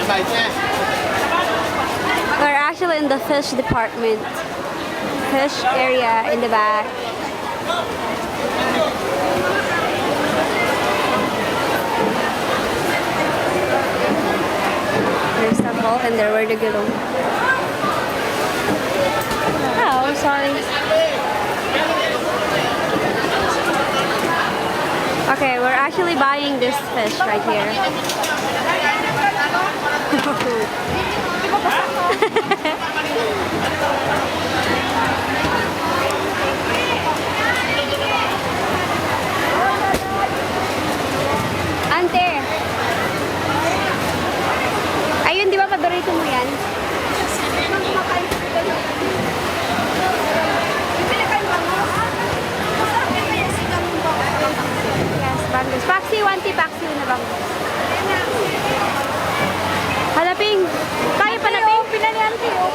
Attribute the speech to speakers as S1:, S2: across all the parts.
S1: We're actually in the fish department. Fish area in the back. There's a ball and there were the gulong. Oh, sorry. Okay, we're actually buying this fish right here. Ante! Ayun, di ba paborito mo yan? Yes, bangus. Paksi, wanti, paksi na bangus. Halaping! Kaya pa naping? Pinanihan ko.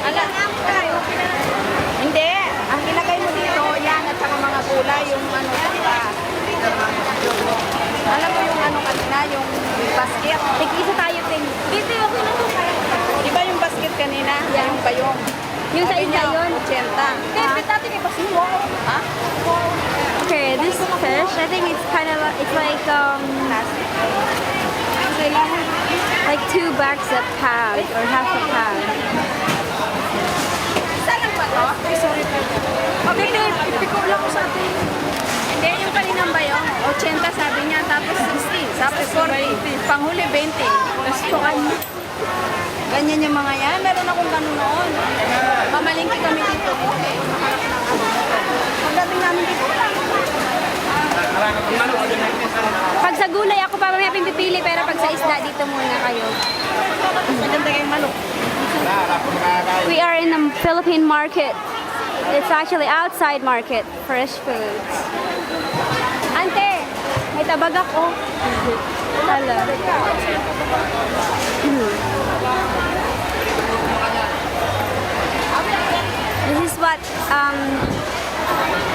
S2: Hindi. Ang ilagay mo dito, yan at saka mga gulay, yung ano, alam mo yung ano kanina, yung basket.
S1: Tig-isa tayo, Ping.
S2: Dito, okay na to. Di ba yung basket kanina?
S1: Yeah.
S2: Yung bayong.
S1: Yung sa
S2: Sabi
S1: isa
S2: niya,
S1: yun?
S2: 80. David, dati kay Basino. Ha?
S1: Okay, this fish, I think it's kind of, it's like 2 bucks a pound or half a pound.
S2: Saan lang ba to? Ay, sorry pa. Hindi, ipiko lang ko sa atin. Hindi, yung kaninang bayong, 80 sabi niya, tapos 60, tapos 40, panghuli 20. Tapos ano? Ganyan yung mga yan. Meron akong ganun noon. Mamalingki kami dito. Pagdating namin dito,
S1: Pag sa gulay, ako pa mamaya pipili, pero pag sa isda, dito muna kayo.
S2: maganda kayong manok.
S1: We are in the Philippine market. It's actually outside market, fresh foods. Ante, may tabag ako. Hello. This is what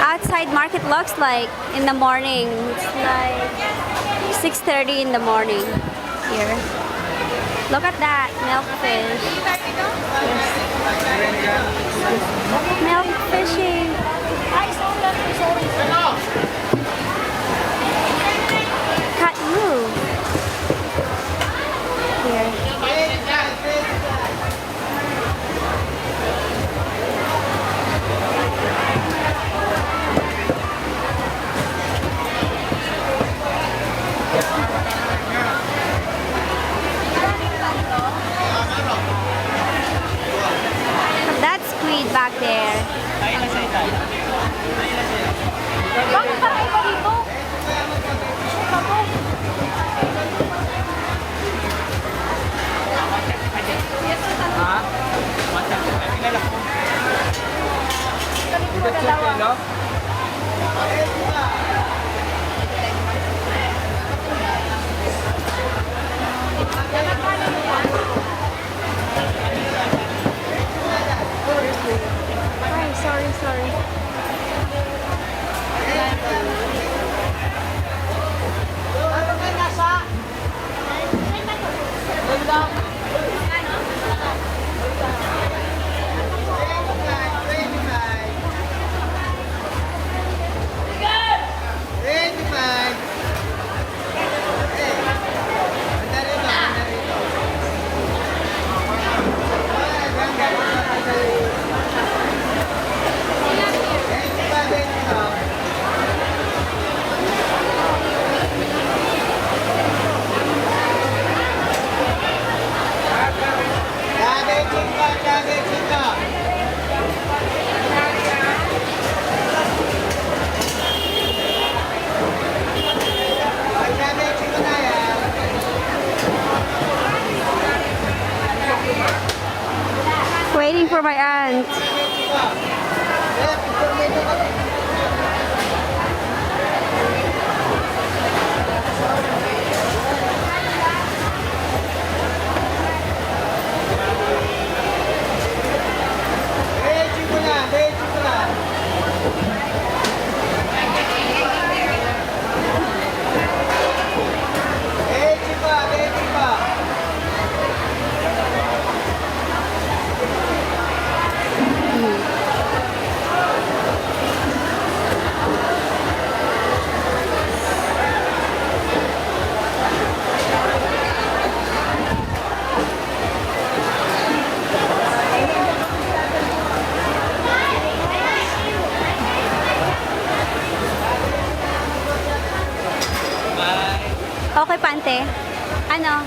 S1: outside market looks like in the morning. It's like 6:30 in the morning here. Look at that milkfish. Yes. Milk fishing. Cut move. Here. That squid back there.
S2: Bakit parang iba dito?
S1: Ay, sorry. ante? Ano?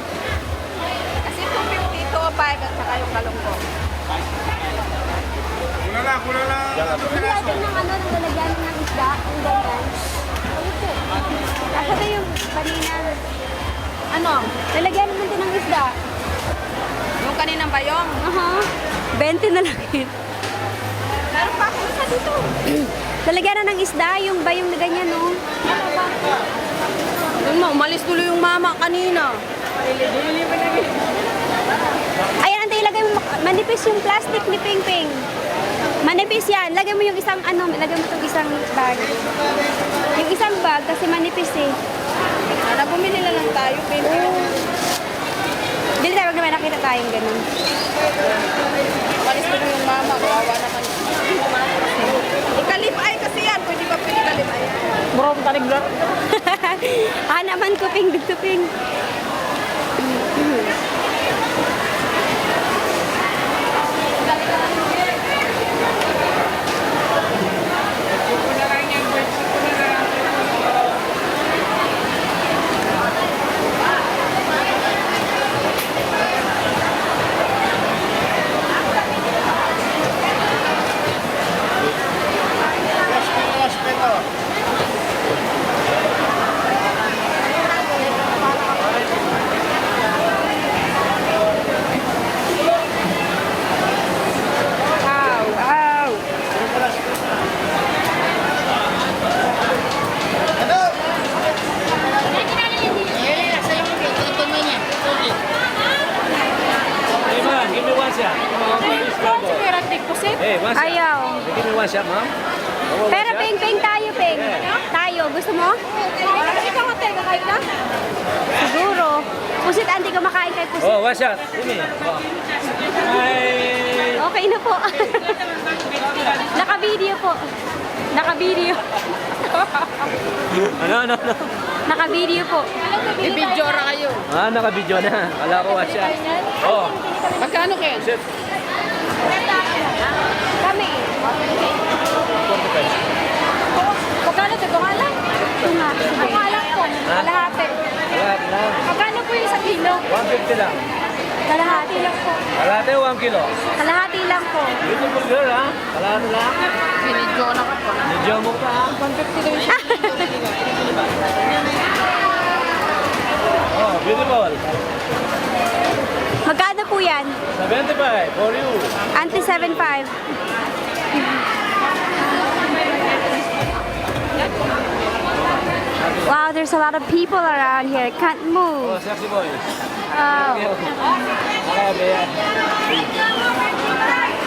S2: Kasi 250 to 5 at saka yung kalungkong.
S1: Lalagyan ng ano, ng lalagyan ng isda, yung ganyan. Kasi yung kanina,
S2: Ano?
S1: lalagyan naman din ng isda.
S2: Yung kaninang bayong.
S1: Aha. 20 na lang yun.
S2: Meron pa ako isa dito.
S1: Lalagyan na ng isda, yung bayong na ganyan, no?
S2: Doon mo, umalis tuloy yung mama kanina.
S1: Ayan, ante, ilagay mo, manipis yung plastic ni Ping Ping. Manipis yan. Lagay mo yung isang, ano, lagay mo itong isang bag. Yung isang bag, kasi manipis eh.
S2: Sana bumili na lang tayo, baby.
S1: Dili tayo, wag naman nakita tayong ganun.
S2: Umalis tuloy yung mama, gawawa naman. Ikalipay kasi yan, pwede ba pwede kalipay?
S3: Bro, tanig bro.
S1: Naman kuping, dugtuping.
S3: Hey man, give me one shot. Hey, one shot.
S1: Ayaw.
S3: Give me one shot, ma'am.
S1: Pero Ping Ping tayo, Ping. Tayo, gusto mo?
S2: Ikaw nga tayo, kakain ka?
S1: Siguro. Pusit, ante, kumakain kay Pusit.
S3: Oh, one shot. Give me. Oh. Hey.
S1: Okay na po. Naka-video po. Naka-video.
S3: Ano?
S1: Naka-video po.
S2: I-video ra kayo.
S3: Ah, naka-video na. Kala ko one shot. Oh.
S2: Magkano kayo?
S3: Shit.
S1: Kami.
S3: 45.
S2: Magkano ito? Tunga lang?
S1: Tunga.
S2: Tunga lang po. Kalahati.
S3: Lahat lang.
S2: Magkano po yung 1 kilo?
S3: 150 lang.
S1: Kalahati lang po.
S3: Kalahati 1 kilo.
S1: Kalahati lang po.
S3: Beautiful girl, ha? Kalahati lang.
S2: Binidyo na ka pa.
S3: Medyo mo pa, ha?
S2: 150 daw yung
S3: Oh, beautiful.
S1: Magkano po yan?
S3: 75 for you.
S1: Ante 7.5. Wow, there's a lot of people around here. Can't
S3: Oh,
S1: move.
S3: sexy boys.
S1: Oh.
S3: Okay,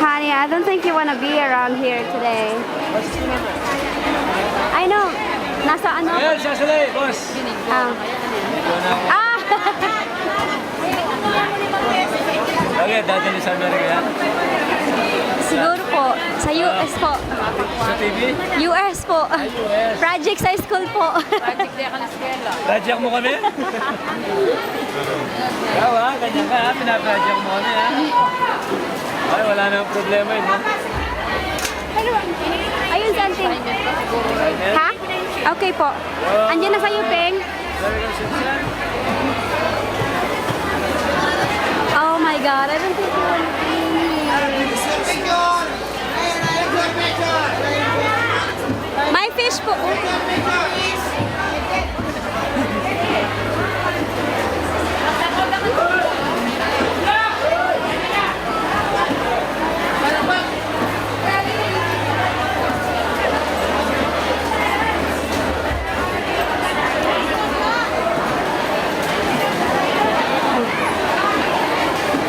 S1: Honey, I don't think you want to be around here today. I know. Nasa ano?
S3: Ayan, sasali, boss.
S1: Ah.
S3: Ito na ako.
S1: Ah!
S3: Okay, dadali sa Amerika.
S1: Siguro po. Sa US po.
S3: Sa TV?
S1: US po.
S3: US.
S1: Project sa school po.
S2: project day ka na eskwela.
S3: Project mo kami? Ikaw ha, ganyan ka ha, pinaproject mo kami ha. Ay, wala nang problema yun ha.
S1: Ayun, something. Ha? Okay po. Andiyan na sa'yo, Peng. Oh my God, I don't think you want to be my fish po.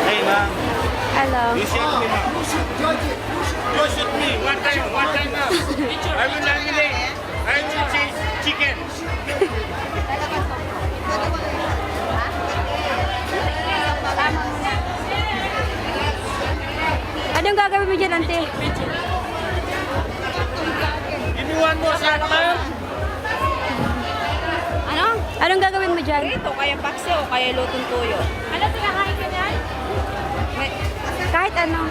S4: Hey, ma'am.
S1: Hello.
S4: You shoot me, ma'am. You shoot me. One time now. I will annihilate. I will change chicken.
S1: Anong gagawin mo dyan, ante?
S4: Give me one more shot, ma'am.
S2: Ano?
S1: Anong gagawin mo dyan?
S2: Ito, kaya paksi o kaya lutong tuyo. Ano, tinakain ka niyan?
S1: Kahit ano.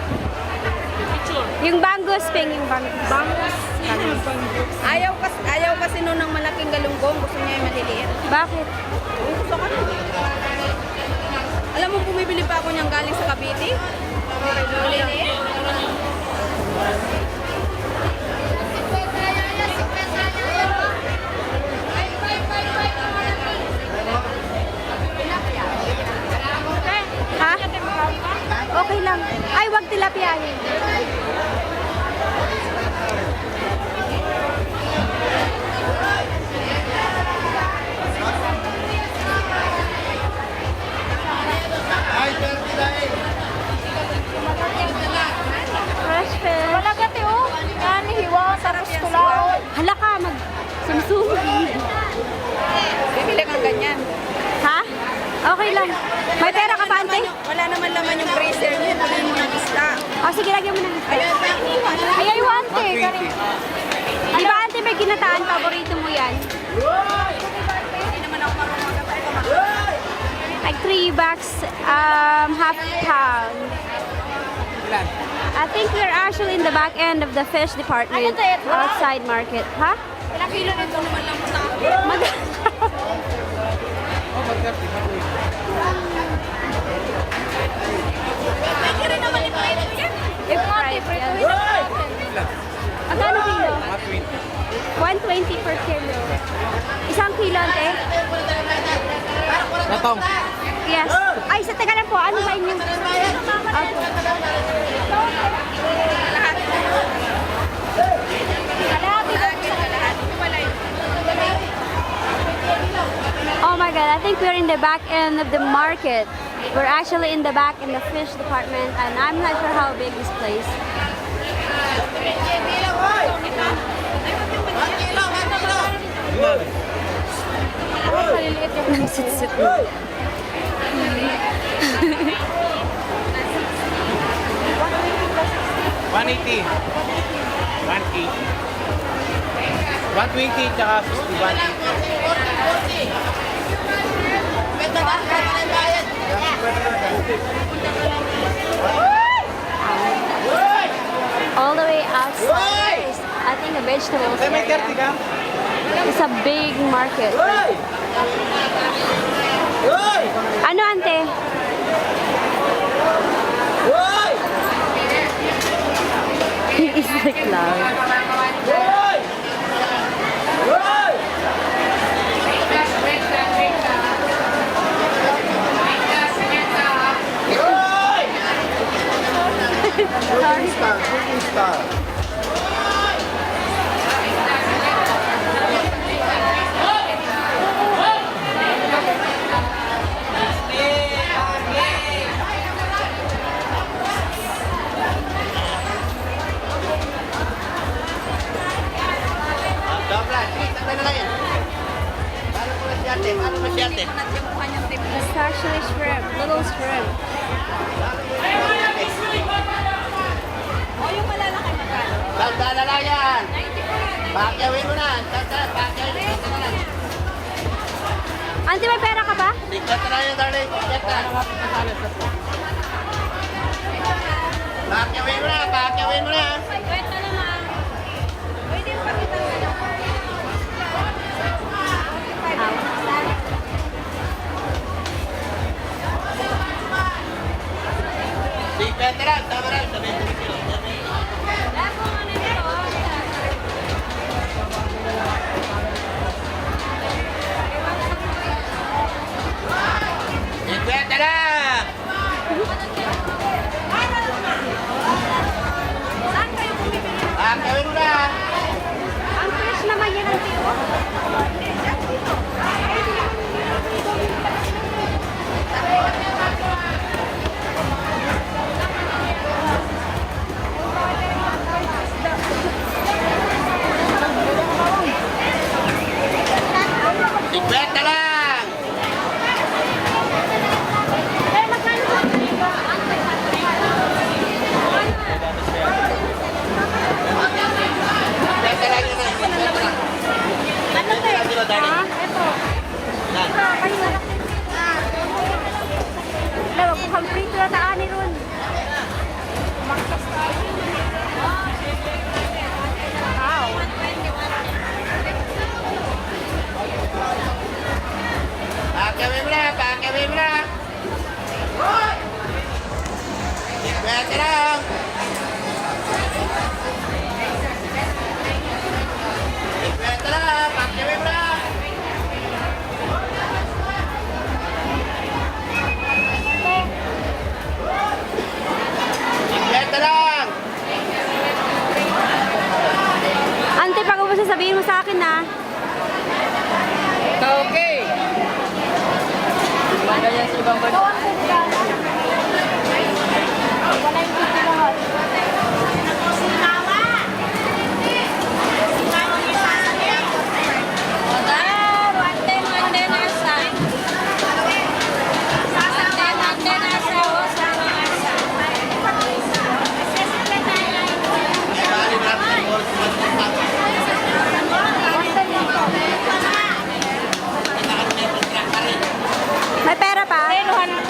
S1: Yung bangus, Ping, yung bangus.
S2: Bangus. Ayaw kasi noon ng malaking galunggong. Gusto niya yung maliliit.
S1: Bakit?
S2: Gusto ko. Alam mo, bumibili pa ako niyang galing sa Cavite. Maliliit.
S1: Ha? Okay lang. Ay, wag tilapiahin. Fresh fish.
S2: Wala ka, Teo. Yan, hiwa. Tapos tulaw.
S1: Hala ka, mag sumsumi.
S2: Bibili kang ganyan.
S1: Ha? Okay lang. May pera ka pa, ante?
S2: Wala naman laman yung freezer niya. Tuloy mo ng isda.
S1: O, sige, lagyan mo ng isa.
S2: Ay, ante.
S1: Di ba, ante, may ginataan? Paborito mo yan?
S2: Hindi naman ako marunong magkatay.
S1: Like $3, half pound. I think we're actually in the back end of the fish department outside market. Ha?
S2: Ilang kilo nito naman lang mo sa akin? Pwede rin naman i-prito yan.
S1: I-fried yan. Magkano kilo? 120 per kilo. Isang kilo, ante?
S3: Natong.
S1: Yes. Ay, sa taga lang po. Ano ba inyong? Oh my God, I think we're in the back end of the market. We're actually in the back in the fish department and I'm not sure how big this place. Sit.
S3: 180. 180. 120 tsaka 61.
S1: All the way outside. I think the vegetables
S3: May 30
S1: area.
S3: ka?
S1: It's a big market. Ano, ante? He is the cloud. It's actually shrimp, little shrimp.
S2: O, yung malalaki magkano?
S5: Sandala lang yan. Pakyawin mo na. Pakyawin mo na.
S1: Auntie, may pera ka ba?
S5: Tignan na lang yan, darling. Tignan na. Pakyawin mo na.